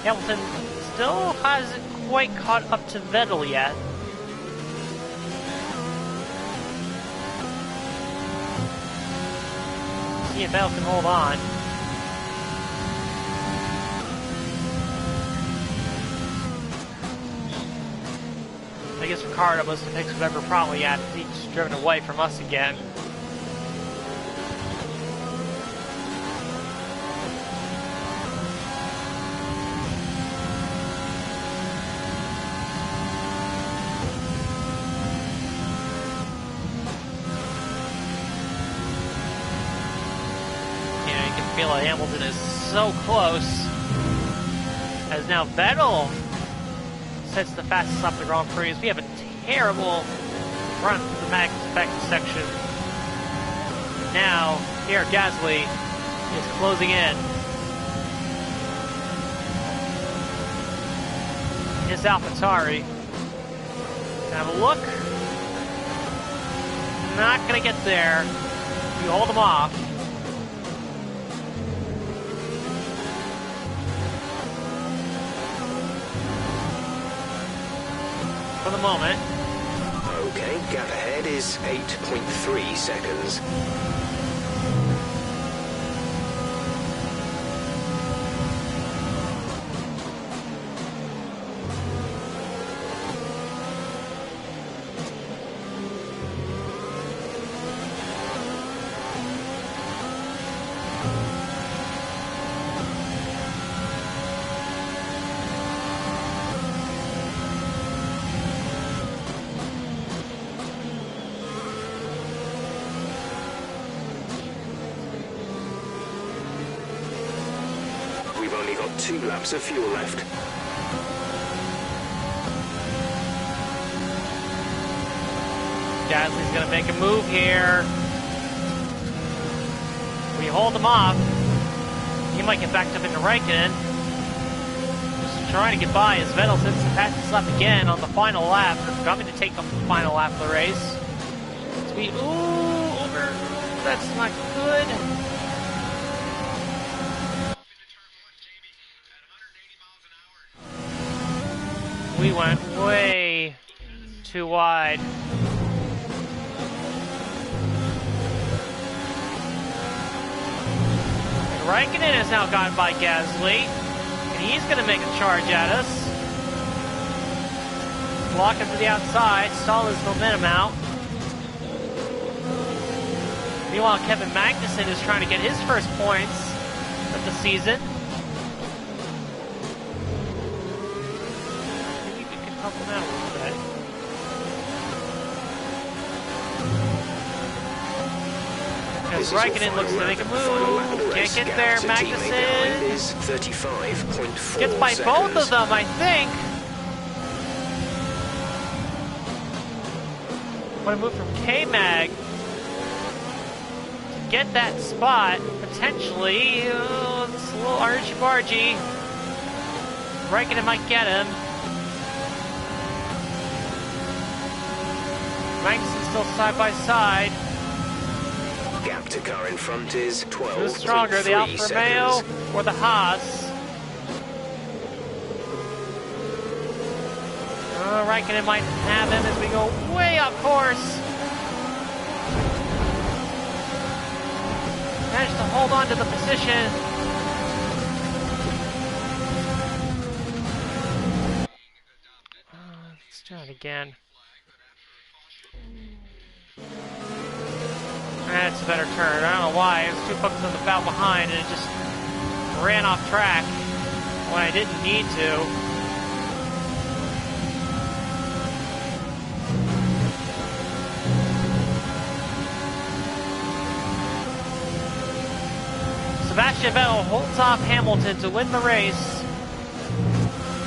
Hamilton still hasn't quite caught up to Vettel yet. See if Vettel can hold on. I guess Ricciardo must have fixed whatever problem he had. He's driven away from us again. Hamilton is so close, as now Vettel sets the fastest lap of the Grand Prix. We have a terrible run through the Max Effect section. Now, Pierre Gasly is closing in. His AlphaTauri. Have a look. Not going to get there. We hold him off. For the moment. Okay, gap ahead is 8.3 seconds. We've only got 2 laps of fuel left. Gasly's going to make a move here. We hold him off. He might get backed up into Raikkonen. Just trying to get by as Vettel sets the fastest lap again on the final lap. They're coming to take the final lap of the race. Over. That's not good. We went way too wide. And Raikkonen has now gotten by Gasly, and he's going to make a charge at us. Block him to the outside, stall his momentum out. Meanwhile, Kevin Magnussen is trying to get his first points of the season. Help him out a little bit. Because Raikkonen looks to make a move. Can't get there. Magnussen gets by both of them, I think. Want to move from K-Mag to get that spot, potentially. It's a little argy-bargy. Raikkonen might get him. Magnussen still side by side. Gap to car in front is 12. Who's stronger, the Alfa Romeo or the Haas? Raikkonen might have him as we go way up course. Managed to hold on to the position. Let's try it again. that's a better turn. I don't know why. I was too focused on the foul behind and it just ran off track when I didn't need to. Sebastian Vettel holds off Hamilton to win the race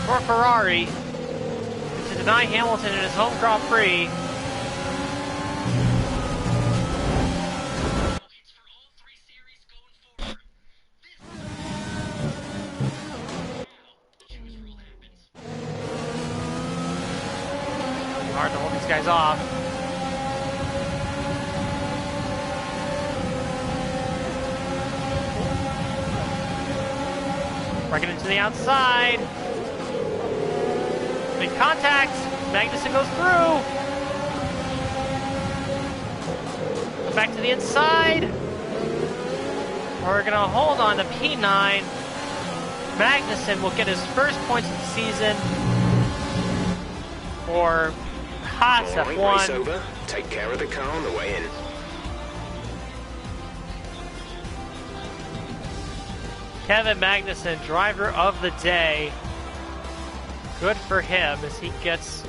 for Ferrari, to deny Hamilton in his home Grand Prix. Hard to hold these guys off. Breaking into the outside. Big contact. Magnussen goes through. Back to the inside. We're going to hold on to P9. Magnussen will get his first points of the season for Haas F1. Race over. Take care of the car on the way in. Kevin Magnussen, driver of the day. Good for him as he gets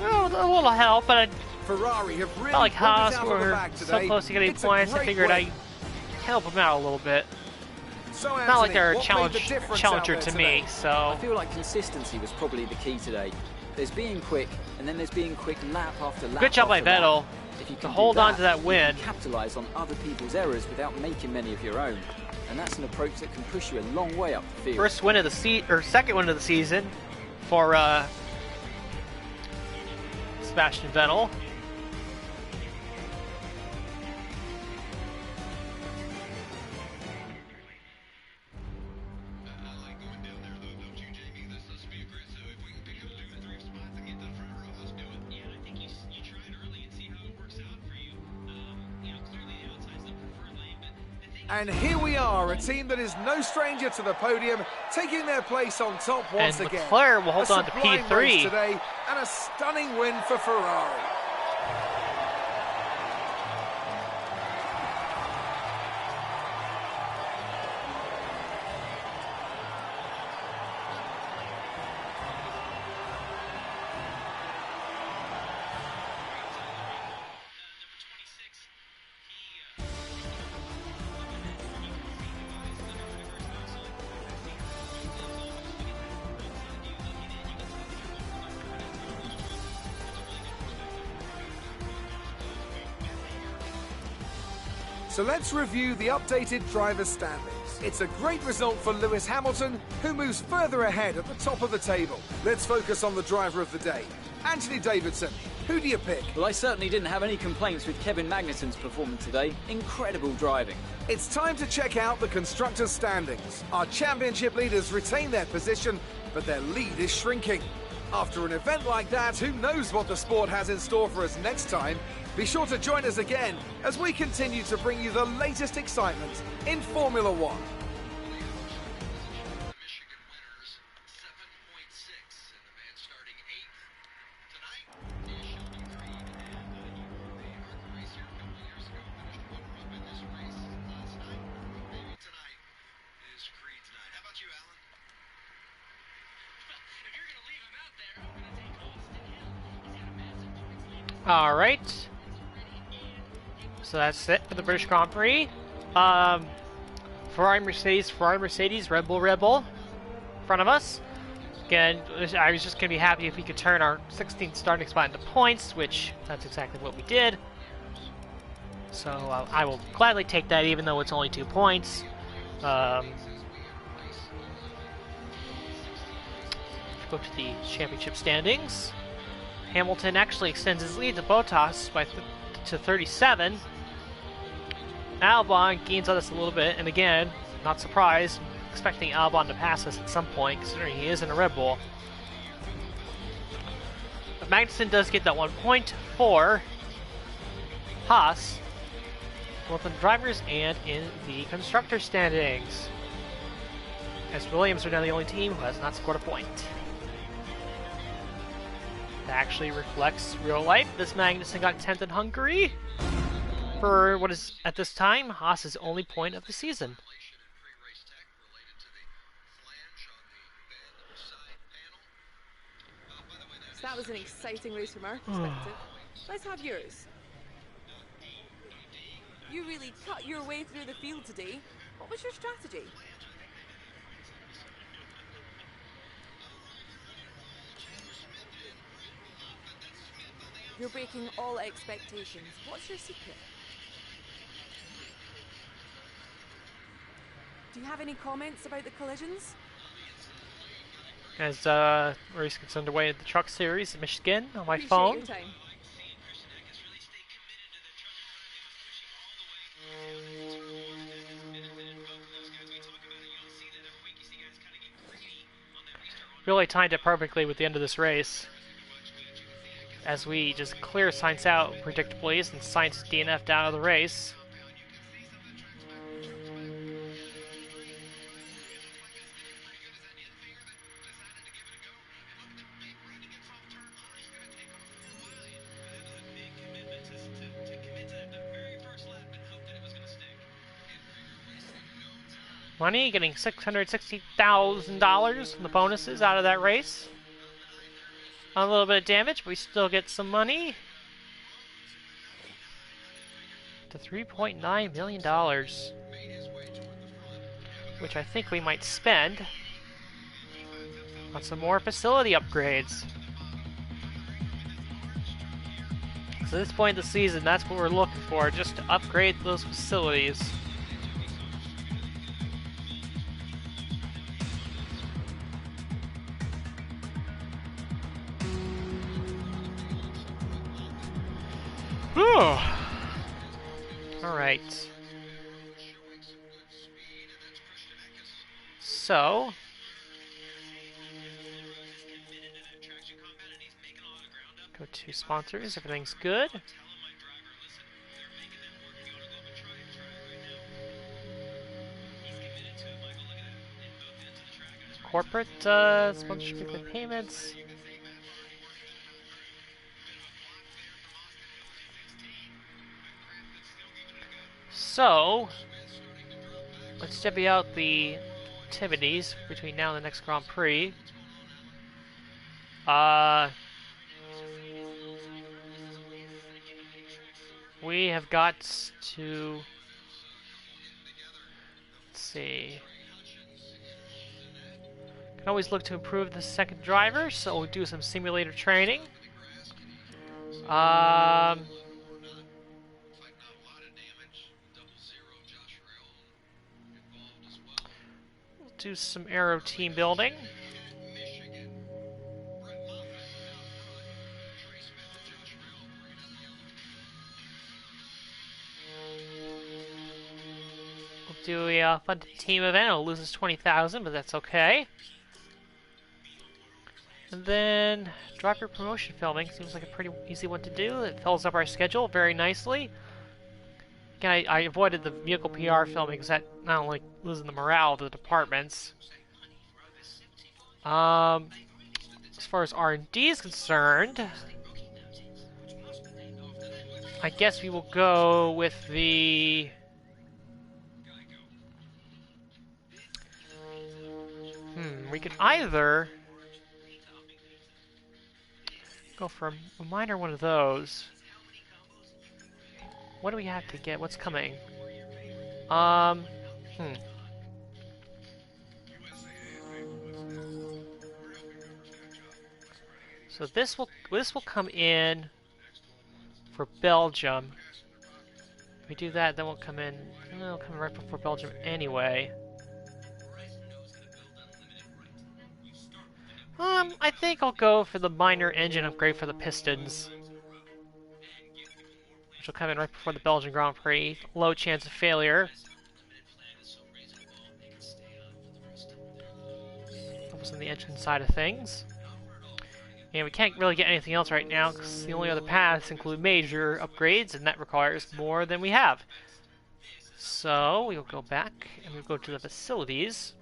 a little help, but Ferrari have really not like Haas out of the were bag so today. close to getting It's a points. I great figured win. I'd help him out a little bit. So, Not Anthony, like they're a what made the difference challenger out to there me, today? so I feel like consistency was probably the key today. There's being quick, and then there's being quick lap after lap. good job by after lap. Vettel If you to can do hold on to that win. you can capitalize on other people's errors without making many of your own. And that's an approach that can push you a long way up the field. First win of the second win of the season for Sebastian Vettel. I like going down there though, don't you, Jamie? Let's be aggressive. If we can pick up 2 or 3 spots and get to the front row, let's do it. Yeah, I think you try it early and see how it works out for you. Clearly the outside's the preferred lane, but the thing And here we are, a team that is no stranger to the podium, taking their place on top once And again. Leclerc will hold A on to sublime P3. race today, and a stunning win for Ferrari. number 26, he So let's review the updated driver standings. It's a great result for Lewis Hamilton, who moves further ahead at the top of the table. Let's focus on the driver of the day. Anthony Davidson, who do you pick? Well, I certainly didn't have any complaints with Kevin Magnussen's performance today. Incredible driving. It's time to check out the constructors' standings. Our championship leaders retain their position, but their lead is shrinking. After an event like that, who knows what the sport has in store for us next time? Be sure to join us again as we continue to bring you the latest excitement in Formula One. the Michigan winners, 7.6, and the man starting 8th tonight is Sheldon Creed. And you were the ARC racer a couple years ago, finished runner-up in this race last night. Well, maybe tonight is Creed tonight. How about you, Alan? If you're going to leave him out there, I'm going to take Austin Hill. He's got a massive points lead. All right. So that's it for the British Grand Prix. Ferrari, Mercedes, Red Bull, in front of us. Again, I was just going to be happy if we could turn our 16th starting spot into points, which that's exactly what we did. So I will gladly take that, even though it's only 2 points. Go to the championship standings. Hamilton actually extends his lead to Bottas to 37. Albon gains on us a little bit, and again, not surprised, expecting Albon to pass us at some point, considering he is in a Red Bull. But Magnussen does get that 1 point for Haas, both in the drivers and in the constructor standings, as Williams are now the only team who has not scored a point. That actually reflects real life. This Magnussen got 10th in Hungary. for what is, at this time, Haas's only point of the season. So that was an exciting race from our perspective. Let's have yours. You really cut your way through the field today. What was your strategy? You're breaking all expectations. What's your secret? Do you have any comments about the collisions? As race gets underway at the Truck Series in Michigan on my Appreciate phone. your time. Really timed it perfectly with the end of this race. As we just clear Sainz out predictably, since Sainz DNF'd out of the race. Money, getting $660,000 from the bonuses out of that race. A little bit of damage, but we still get some money. To $3.9 million. Which I think we might spend on some more facility upgrades. So at this point in the season, that's what we're looking for, just to upgrade those facilities. Whew. Alright. So, go to sponsors, everything's good. Corporate sponsorship weekly payments. So, let's divvy out the activities between now and the next Grand Prix. We have got to, let's see. Can always look to improve the second driver, so we'll do some simulator training. We'll do some aero team building. We'll do a fun team event. It'll lose us 20,000, but that's okay. And then driver promotion filming seems like a pretty easy one to do. It fills up our schedule very nicely. Again, I avoided the vehicle PR filming because that not only losing the morale of the departments. As far as R&D is concerned, I guess we will go with the we could either go for a minor one of those. What do we have to get? What's coming? So this will come in for Belgium. If we do that, then we'll come in. It'll come right before Belgium anyway. I think I'll go for the minor engine upgrade for the Pistons, which will come in right before the Belgian Grand Prix. Low chance of failure. That was on the engine side of things. And we can't really get anything else right now because the only other paths include major upgrades, and that requires more than we have. So we'll go back and we'll go to the facilities.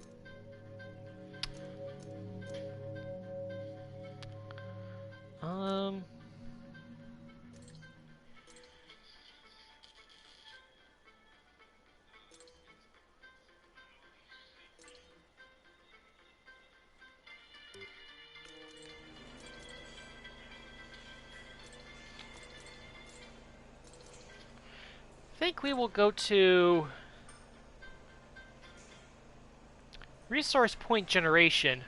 think we will go to resource point generation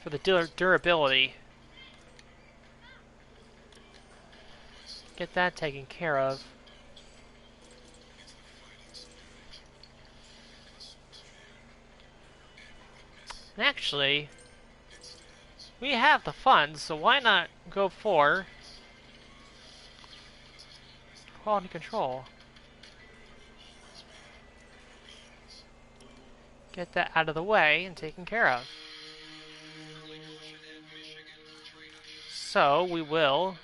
for the durability. Get that taken care of. And actually, we have the funds, so why not go for quality control? Get that out of the way and taken care of. So we will.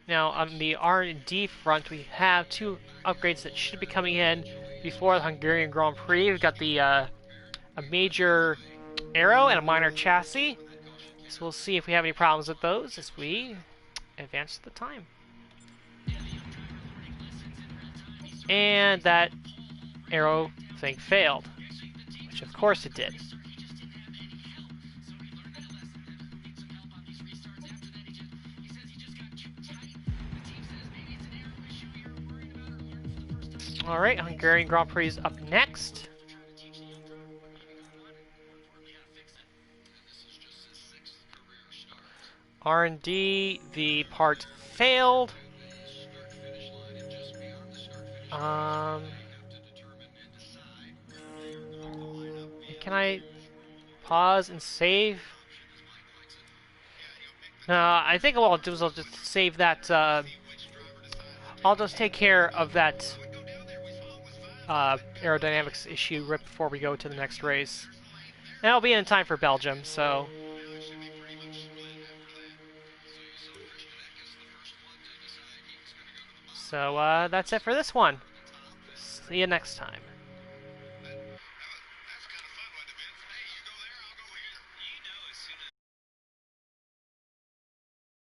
Now on the R&D front, we have 2 upgrades that should be coming in before the Hungarian Grand Prix. We've got the a major aero and a minor chassis. So we'll see if we have any problems with those as we advance the time. And that aero thing failed, which of course it did. Alright, Hungarian Grand Prix is up next. R&D, the part failed. Can I pause and save? No, I think what I'll do is I'll just save that. I'll just take care of that aerodynamics issue right before we go to the next race. And I'll be in time for Belgium, so. So that's it for this one. See you next time.